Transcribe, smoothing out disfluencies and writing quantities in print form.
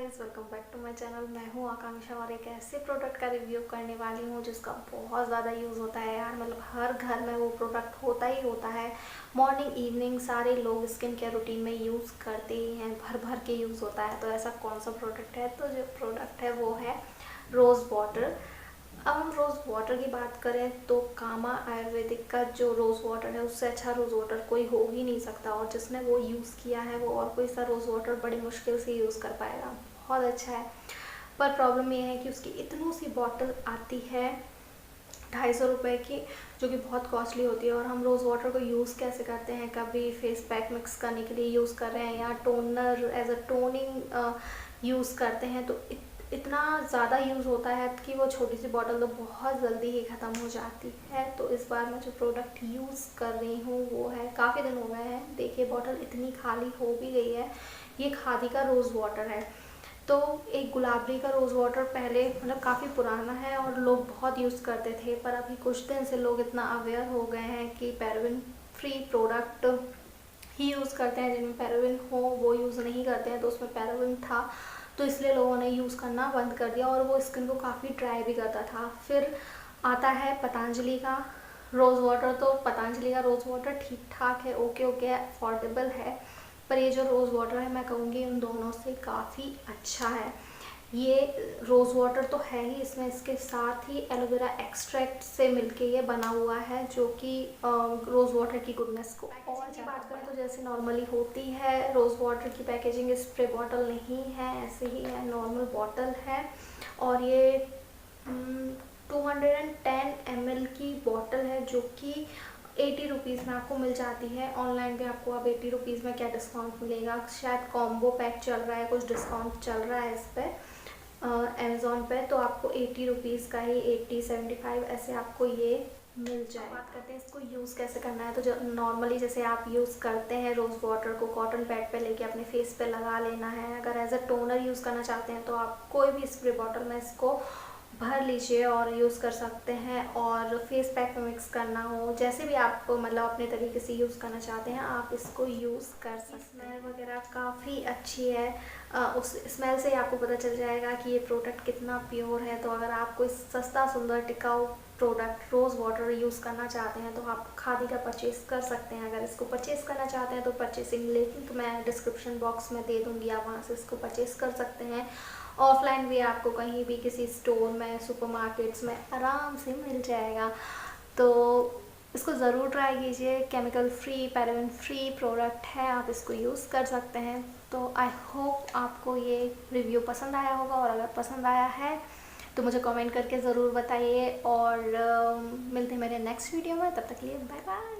Guys, welcome back to my channel. मैं हूँ आकांक्षा और एक ऐसे प्रोडक्ट का रिव्यू करने वाली हूँ जिसका बहुत ज़्यादा यूज़ होता है यार। मतलब हर घर में वो प्रोडक्ट होता ही होता है। मॉर्निंग इवनिंग सारे लोग स्किन केयर रूटीन में यूज़ करते ही हैं, भर भर के यूज़ होता है। तो ऐसा कौन सा प्रोडक्ट है? तो जो प्रोडक्ट है वो है रोज़ वाटर। अब हम रोज़ वाटर की बात करें तो कामा आयुर्वेदिक का जो रोज़ वाटर है उससे अच्छा रोज़ वाटर कोई हो ही नहीं सकता, और जिसने वो यूज़ किया है वो और कोई सा रोज़ वाटर बड़ी मुश्किल से यूज़ कर पाएगा। बहुत अच्छा है, पर प्रॉब्लम ये है कि उसकी इतनी सी बॉटल आती है 250 रुपये की, जो कि बहुत कॉस्टली होती है। और हम रोज़ वाटर को यूज़ कैसे करते हैं, कभी फेस पैक मिक्स करने के लिए यूज़ कर रहे हैं या toner as a toning use करते हैं, तो इतना ज़्यादा यूज़ होता है कि वो छोटी सी बॉटल तो बहुत जल्दी ही ख़त्म हो जाती है। तो इस बार मैं जो प्रोडक्ट यूज़ कर रही हूँ वो है, काफ़ी दिन हो गए हैं, देखिए बॉटल इतनी खाली हो भी गई है। ये खादी का रोज़ वाटर है। तो एक गुलाबरी का रोज़ वाटर पहले मतलब काफ़ी पुराना है और लोग बहुत यूज़ करते थे, पर अभी कुछ दिन से लोग इतना अवेयर हो गए हैं कि पैराबेन फ्री प्रोडक्ट ही यूज़ करते हैं। जिनमें पैराबेन हो वो यूज़ नहीं करते हैं। तो उसमें पैराबेन था तो इसलिए लोगों ने यूज़ करना बंद कर दिया, और वो स्किन को काफ़ी ड्राई भी करता था। फिर आता है पतंजलि का रोज़ वाटर। तो पतंजलि का रोज़ वाटर ठीक ठाक है, ओके ओके, अफोर्डेबल है। पर ये जो रोज़ वाटर है मैं कहूँगी उन दोनों से काफ़ी अच्छा है। ये रोज़ वाटर तो है ही, इसमें इसके साथ ही एलोवेरा एक्सट्रैक्ट से मिलके ये बना हुआ है, जो कि रोज़ वाटर की गुडनेस को और की बात करें तो जैसे नॉर्मली होती है रोज़ वाटर की पैकेजिंग, स्प्रे बॉटल नहीं है, ऐसे ही है, नॉर्मल बॉटल है। और ये 210 ml की बॉटल है, जो कि 80 रुपीज़ में आपको मिल जाती है। ऑनलाइन पे आपको अब 80 रुपीज़ में क्या डिस्काउंट मिलेगा, शायद कॉम्बो पैक चल रहा है, कुछ डिस्काउंट चल रहा है इस पर अमेज़ोन पे। तो आपको 80 रुपीज़ का ही 80-75 ऐसे आपको ये मिल जाए। बात करते हैं इसको यूज़ कैसे करना है। तो जो नॉर्मली जैसे आप यूज़ करते हैं रोज़ वाटर को कॉटन पैड पे लेके अपने फेस पे लगा लेना है। अगर एज अ टोनर यूज़ करना चाहते हैं तो आप कोई भी स्प्रे बॉटल में इसको भर लीजिए और यूज़ कर सकते हैं। और फेस पैक में मिक्स करना हो, जैसे भी आप मतलब अपने तरीके से यूज़ करना चाहते हैं आप इसको यूज़ कर सकते हैं। स्मेल वगैरह काफ़ी अच्छी है, उस स्मेल से ही आपको पता चल जाएगा कि ये प्रोडक्ट कितना प्योर है। तो अगर आप कोई सस्ता सुंदर टिकाऊ प्रोडक्ट रोज़ वाटर यूज़ करना चाहते हैं तो आप खादी का परचेज़ कर सकते हैं। अगर इसको परचेज़ करना चाहते हैं तो परचेसिंग लिंक मैं डिस्क्रिप्शन बॉक्स में दे दूँगी, आप वहाँ से इसको परचेज़ कर सकते हैं। ऑफलाइन भी आपको कहीं भी किसी स्टोर में, सुपरमार्केट्स में आराम से मिल जाएगा। तो इसको ज़रूर ट्राई कीजिए, chemical free paraben free product है, आप इसको यूज़ कर सकते हैं। तो आई होप आपको ये रिव्यू पसंद आया होगा, और अगर पसंद आया है तो मुझे कमेंट करके ज़रूर बताइए। और मिलते हैं मेरे नेक्स्ट वीडियो में, तब तक के लिए बाय बाय।